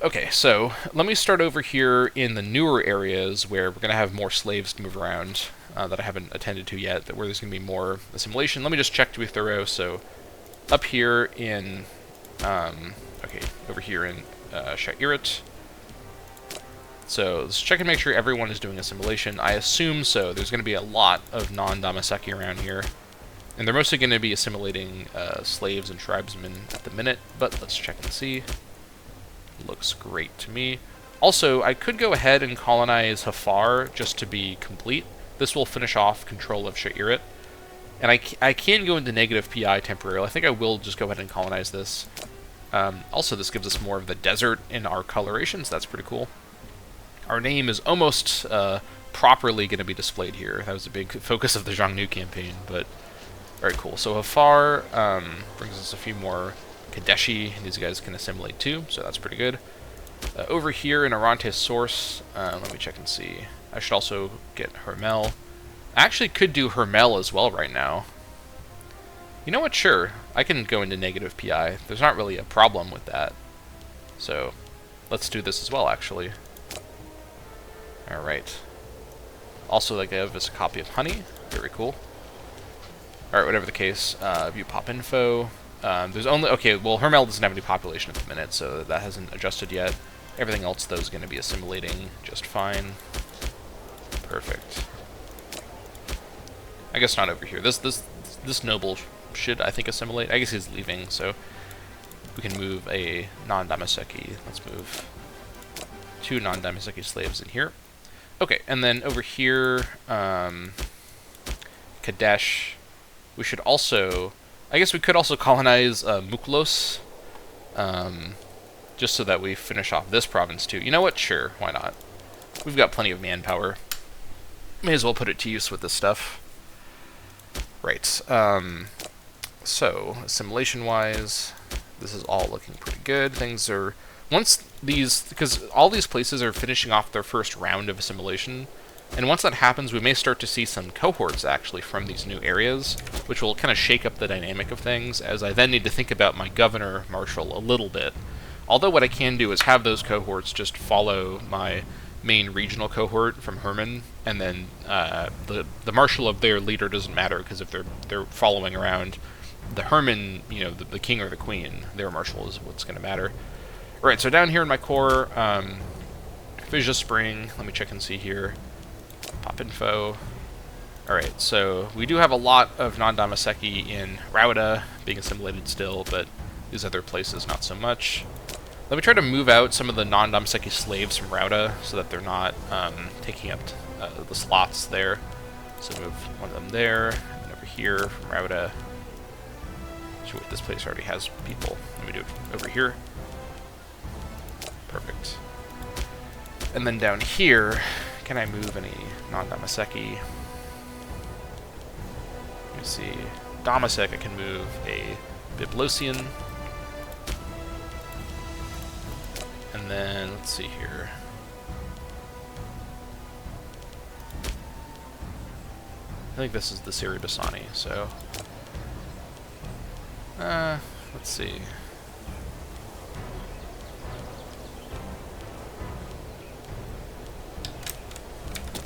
Okay, so let me start over here in the newer areas where we're going to have more slaves to move around that I haven't attended to yet, where there's going to be more assimilation. Let me just check to be thorough. So up here in, over here in Sha'irit. So let's check and make sure everyone is doing assimilation. I assume so. There's going to be a lot of non-Dammâseq around here. And they're mostly going to be assimilating slaves and tribesmen at the minute, but let's check and see. Looks great to me. Also, I could go ahead and colonize Hafar just to be complete. This will finish off control of Sha'irit. And I can go into negative PI temporarily. I think I will just go ahead and colonize this. Also, this gives us more of the desert in our colorations. That's pretty cool. Our name is almost properly going to be displayed here. That was a big focus of the Xiongnu campaign, but very cool. So Hafar brings us a few more Kadeshi, and these guys can assimilate too, so that's pretty good. Over here in Arante's source, let me check and see. I should also get Hermel. I actually could do Hermel as well right now. You know what? Sure, I can go into negative PI. There's not really a problem with that. So let's do this as well, actually. Alright. Also, they give us a copy of Honey. Very cool. Alright, whatever the case, view pop info. There's only, okay, well, Hermel doesn't have any population at the minute, so that hasn't adjusted yet. Everything else, though, is going to be assimilating just fine. Perfect. I guess not over here. This noble should, I think, assimilate. I guess he's leaving, so we can move a non-Dammâseq. Let's move 2 non-Dammâseq slaves in here. Okay, and then over here, Kadesh. We should also, I guess we could also colonize Muklos, just so that we finish off this province too. You know what? Sure, why not? We've got plenty of manpower. May as well put it to use with this stuff. Right. So, assimilation-wise, this is all looking pretty good. Things are, once these, because all these places are finishing off their first round of assimilation, and once that happens, we may start to see some cohorts, actually, from these new areas, which will kind of shake up the dynamic of things, as I then need to think about my governor marshal a little bit. Although what I can do is have those cohorts just follow my main regional cohort from Herman, and then the marshal of their leader doesn't matter, because if they're following around the Herman, you know, the king or the queen, their marshal is what's going to matter. Alright, so down here in my core, Fissure Spring, let me check and see here. Pop info. Alright, so we do have a lot of non-Dammâseq in Rauda being assimilated still, but these other places not so much. Let me try to move out some of the non-Dammâseq slaves from Rauda so that they're not taking up the slots there. So move one of them there, and over here from Rauda. Sure, this place already has people. Let me do it over here. Perfect. And then down here, can I move any non-Dammâseq? Let me see. Dammâseq, I can move a Biblosian. And then, let's see here. I think this is the Siribasani, so... let's see.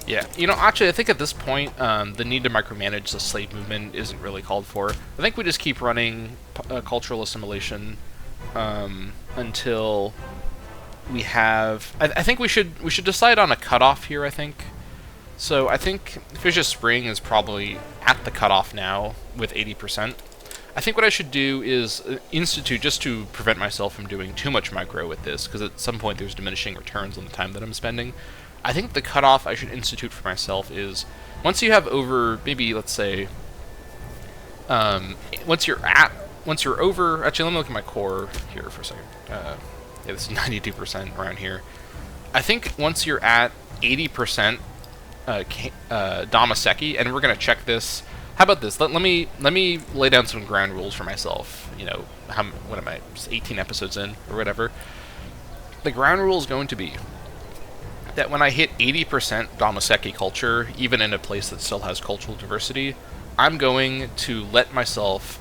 Yeah, you know, actually, I think at this point, the need to micromanage the slave movement isn't really called for. I think we just keep running cultural assimilation until we have... I think we should decide on a cutoff here, I think. So I think Fissure Spring is probably at the cutoff now with 80%. I think what I should do is institute, just to prevent myself from doing too much micro with this, because at some point there's diminishing returns on the time that I'm spending. I think the cutoff I should institute for myself is, once you have over, maybe, let's say, once you're over, actually let me look at my core here for a second. Yeah, this is 92% around here. I think once you're at 80% Dammâseq, and we're going to check this. How about this? Let me lay down some ground rules for myself. You know, what am I, just 18 episodes in, or whatever. The ground rule is going to be that when I hit 80% Dammâseq culture, even in a place that still has cultural diversity, I'm going to let myself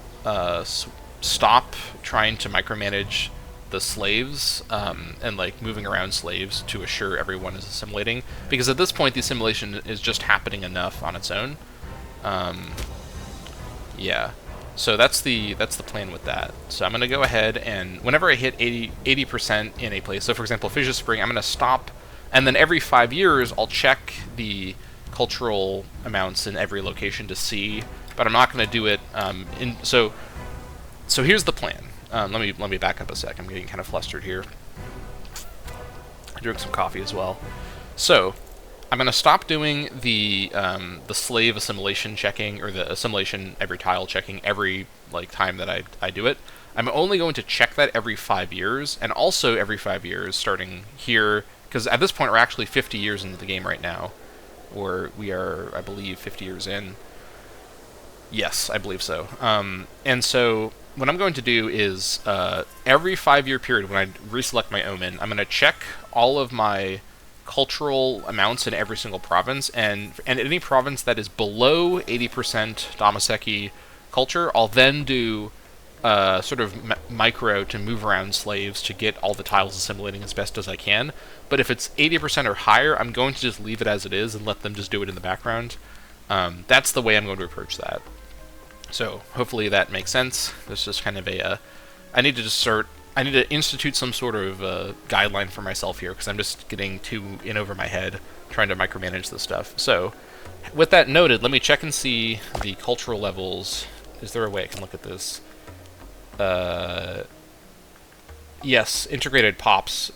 stop trying to micromanage the slaves and like moving around slaves to assure everyone is assimilating, because at this point the assimilation is just happening enough on its own. Yeah, so that's the plan with that. So I'm going to go ahead and whenever I hit 80% in a place, so for example Fissure Spring, I'm going to stop, and then every 5 years I'll check the cultural amounts in every location to see, but I'm not going to do it so here's the plan. Let me back up a sec. I'm getting kind of flustered here. I drank some coffee as well. So I'm going to stop doing the slave assimilation checking, or the assimilation every tile checking every time that I do it. I'm only going to check that every 5 years, and also every 5 years starting here, because at this point we're actually 50 years into the game right now, or we are, I believe, 50 years in. Yes, I believe so. And so what I'm going to do is every 5-year period, when I reselect my omen, I'm going to check all of my cultural amounts in every single province, and any province that is below 80% Dammâseq culture, I'll then do sort of micro to move around slaves to get all the tiles assimilating as best as I can. But if it's 80% or higher, I'm going to just leave it as it is and let them just do it in the background. That's the way I'm going to approach that. So hopefully that makes sense. There's just kind of I need to institute some sort of guideline for myself here, because I'm just getting too in over my head trying to micromanage this stuff. So with that noted, let me check and see the cultural levels. Is there a way I can look at this? Yes, integrated pops.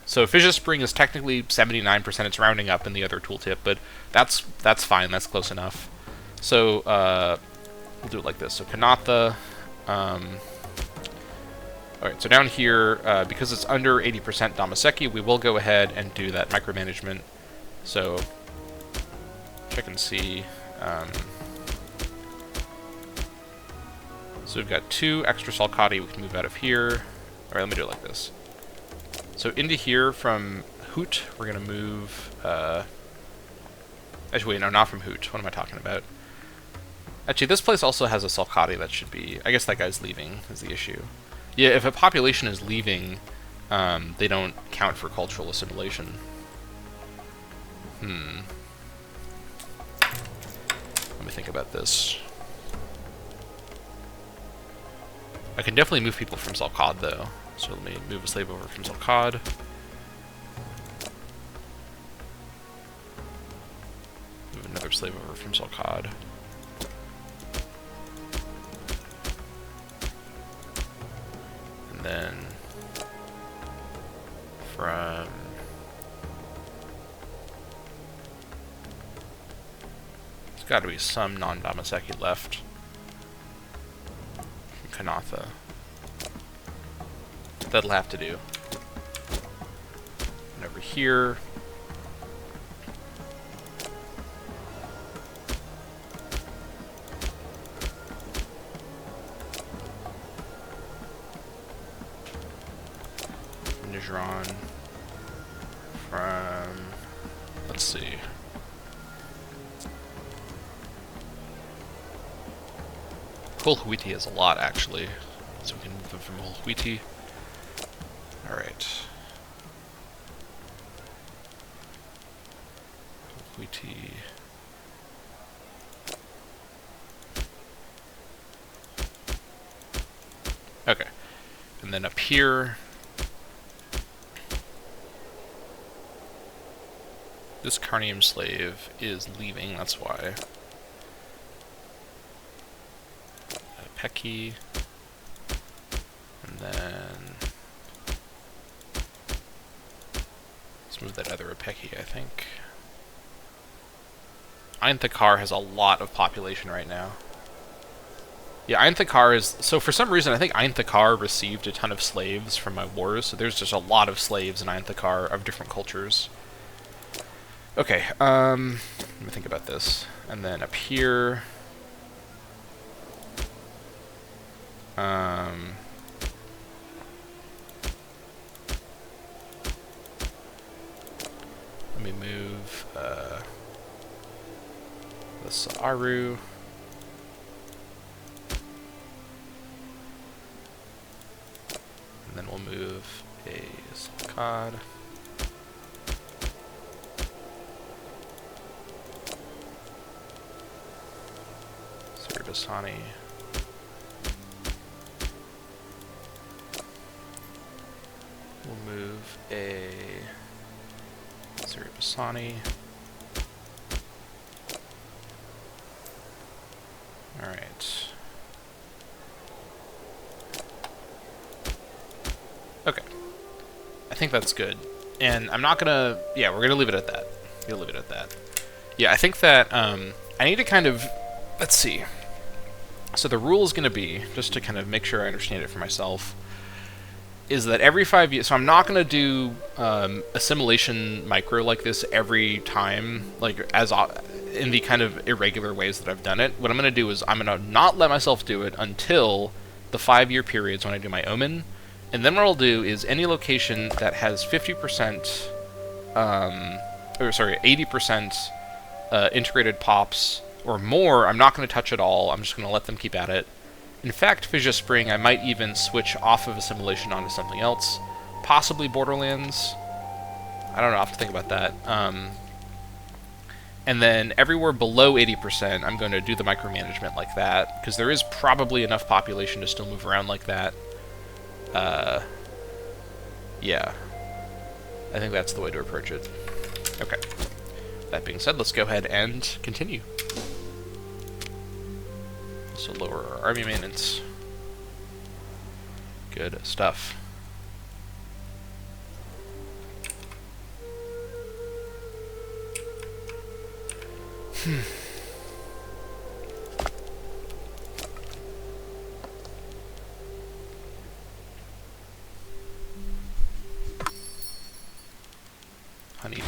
So Fissure Spring is technically 79%. It's rounding up in the other tooltip, but that's fine. That's close enough. So we'll do it like this. So Kanatha. Alright, so down here, because it's under 80% Dammâseq, we will go ahead and do that micromanagement. So check and see. So we've got 2 extra Salcati we can move out of here. Alright, let me do it like this. So into here from Hoot, we're going to move... actually, wait, no, not from Hoot. What am I talking about? Actually, this place also has a Salcati that should be... I guess that guy's leaving is the issue. Yeah, if a population is leaving, they don't count for cultural assimilation. Let me think about this. I can definitely move people from Salcad, though. So let me move a slave over from Salcad. Move another slave over from Salcad. And then from... There's got to be some non-Dammâseq left. From Kanatha. That'll have to do. And over here... Drawn from, let's see, Hulhuiti has a lot actually, so we can move them from Hulhuiti. Alright. Hulhuiti. Okay. And then up here, This Carnium slave is leaving, that's why. Pecky. And then... let's move that other Pecky, I think. Ainthakar has a lot of population right now. Yeah, Ainthakar is... so for some reason, I think Ainthakar received a ton of slaves from my wars, so there's just a lot of slaves in Ainthakar of different cultures. Okay, let me think about this. And then up here... let me move the Saaru. And then we'll move a Salakad. Sirbasani. We'll move a Sirbasani. Alright. Okay. I think that's good. And I'm not gonna... yeah, we're gonna leave it at that. We'll leave it at that. Yeah, I think that, I need to kind of... let's see. So the rule is gonna be, just to kind of make sure I understand it for myself, is that every 5 years... so I'm not gonna do assimilation micro like this every time, like, as in the kind of irregular ways that I've done it. What I'm gonna do is I'm gonna not let myself do it until the 5-year periods when I do my omen. And then what I'll do is any location that has 50%, or sorry, 80% integrated pops or more, I'm not going to touch at all. I'm just going to let them keep at it. In fact, Fissure Spring, I might even switch off of assimilation onto something else. Possibly Borderlands. I don't know, I'll have to think about that. And then everywhere below 80%, I'm going to do the micromanagement like that, because there is probably enough population to still move around like that. Yeah. I think that's the way to approach it. Okay. That being said, let's go ahead and continue. So lower our army maintenance. Good stuff. Honey to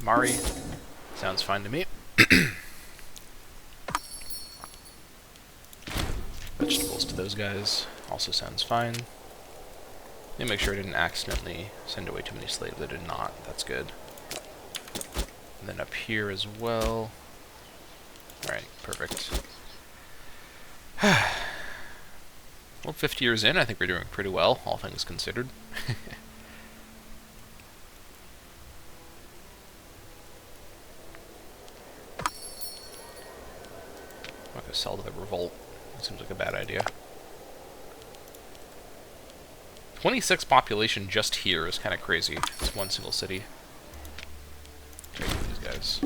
Mari. Sounds fine to me. Vegetables to those guys. Also sounds fine. Let me make sure I didn't accidentally send away too many slaves. I did not. That's good. And then up here as well. Alright, perfect. Well, 50 years in, I think we're doing pretty well, all things considered. I'm not going to sell to the revolt. That seems like a bad idea. 26 population just here is kind of crazy. It's one single city. Check these guys.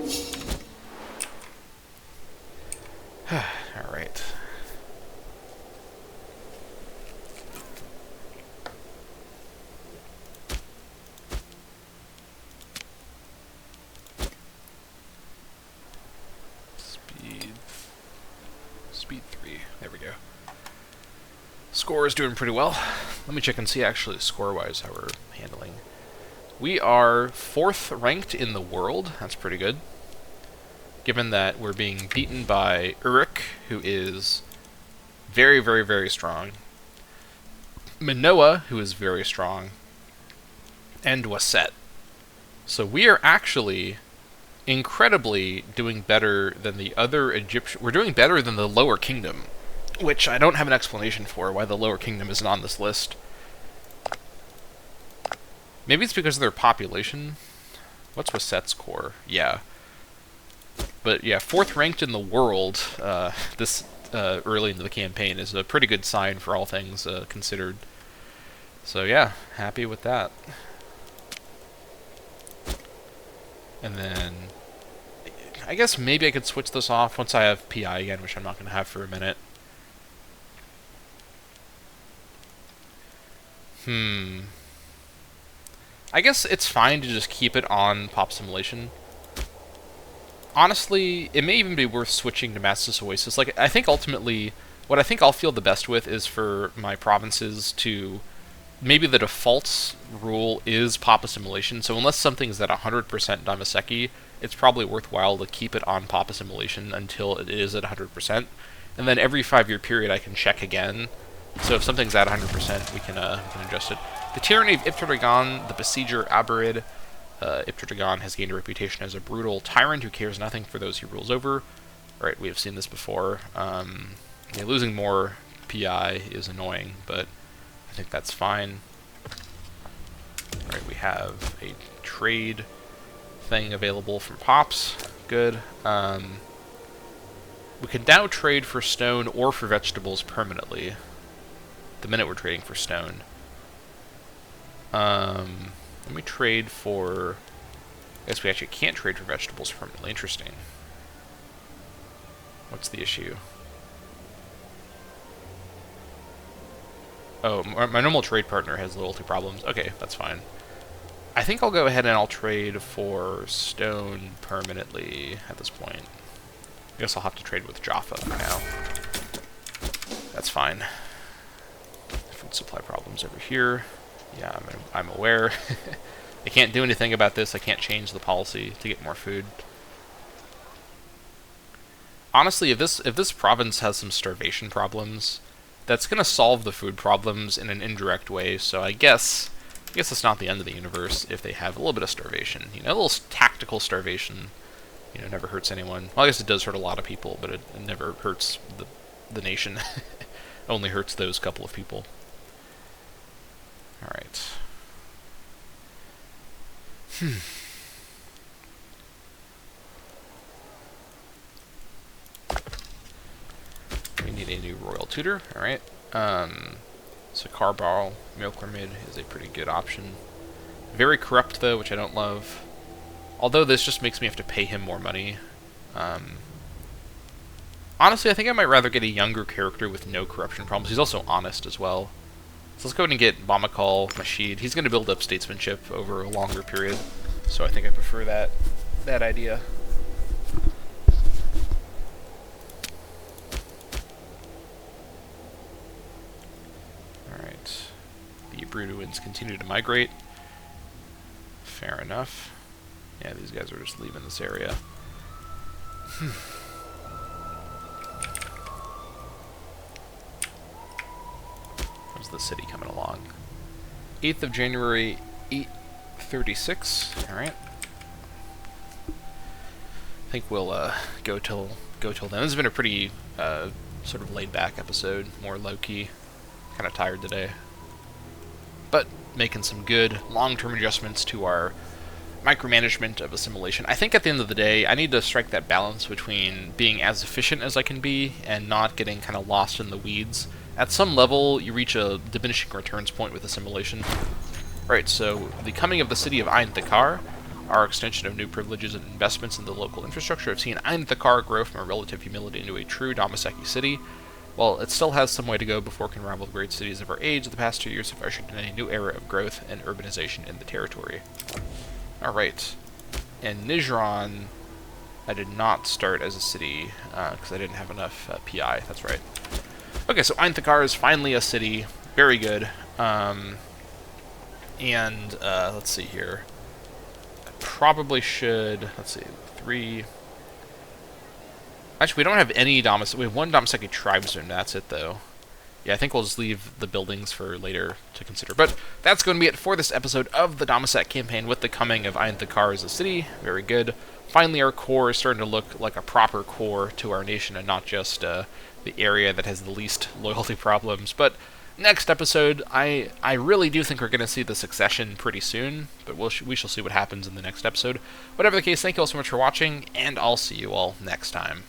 Alright. Speed 3. There we go. Score is doing pretty well. Let me check and see actually score-wise how we're handling. We are 4th ranked in the world. That's pretty good. Given that we're being beaten by Uruk, who is very, very, very strong. Minoa, who is very strong. And Waset. So we are actually incredibly doing better than the other Egyptian... we're doing better than the Lower Kingdom, which I don't have an explanation for why the Lower Kingdom isn't on this list. Maybe it's because of their population. What's Waset's core? Yeah. But yeah, 4th ranked in the world this early into the campaign is a pretty good sign for all things considered. So yeah, happy with that. And then I guess maybe I could switch this off once I have PI again, which I'm not going to have for a minute. I guess it's fine to just keep it on pop simulation. Honestly, it may even be worth switching to Masses Oasis. Like, I think ultimately, what I think I'll feel the best with is for my provinces to... Maybe the default rule is pop assimilation, so unless something's at 100% Dammâseq, it's probably worthwhile to keep it on pop assimilation until it is at 100%. And then every 5-year period I can check again. So if something's at 100%, we can adjust it. The Tyranny of Iptragon, the Besieger Aberid. Iptragon has gained a reputation as a brutal tyrant who cares nothing for those he rules over. Alright, we have seen this before. Yeah, losing more PI is annoying, but I think that's fine. Alright, we have a trade thing available from Pops. Good. We can now trade for stone or for vegetables permanently. The minute we're trading for stone. Let me trade for... I guess we actually can't trade for vegetables permanently. Interesting. What's the issue? Oh, my normal trade partner has loyalty problems. Okay, that's fine. I think I'll go ahead and I'll trade for stone permanently at this point. I guess I'll have to trade with Jaffa for now. That's fine. Food supply problems over here. Yeah, I'm aware. I can't do anything about this. I can't change the policy to get more food. Honestly, if this province has some starvation problems, that's going to solve the food problems in an indirect way, so I guess it's not the end of the universe if they have a little bit of starvation. You know, a little tactical starvation, you know, never hurts anyone. Well, I guess it does hurt a lot of people, but it never hurts the nation. It only hurts those couple of people. Alright. We need a new royal tutor. Alright. So Carball, Milkramid is a pretty good option. Very corrupt though, which I don't love. Although this just makes me have to pay him more money. Honestly, I think I might rather get a younger character with no corruption problems. He's also honest as well. So let's go ahead and get Bamakal Mashid. He's going to build up statesmanship over a longer period, so I think I prefer that idea. Alright. The Bruduans continue to migrate. Fair enough. Yeah, these guys are just leaving this area. How's the city coming along? 8th of January, 8:36. Alright. I think we'll go till then. This has been a pretty sort of laid-back episode, more low-key. Kind of tired today. But making some good long-term adjustments to our micromanagement of assimilation. I think at the end of the day, I need to strike that balance between being as efficient as I can be and not getting kind of lost in the weeds. At some level, you reach a diminishing returns point with assimilation. Right, so the coming of the city of Ain Thakar, our extension of new privileges and investments in the local infrastructure, have seen Ain Thakar grow from a relative humility into a true Dammâseq city. While it still has some way to go before it can rival the great cities of our age, the past 2 years have ushered in a new era of growth and urbanization in the territory. Alright, and Nijran, I did not start as a city, because I didn't have enough PI, that's right. Okay, so Ain Thakar is finally a city, very good, let's see here, I probably should, let's see, 3, actually we don't have any Dammâseq, we have one Dammâseq tribe zone, that's it though. Yeah, I think we'll just leave the buildings for later to consider. But that's going to be it for this episode of the Dammâseq campaign with the coming of Ain Thakar as a city. Very good. Finally, our core is starting to look like a proper core to our nation and not just the area that has the least loyalty problems. But next episode, I really do think we're going to see the succession pretty soon. But we shall see what happens in the next episode. Whatever the case, thank you all so much for watching, and I'll see you all next time.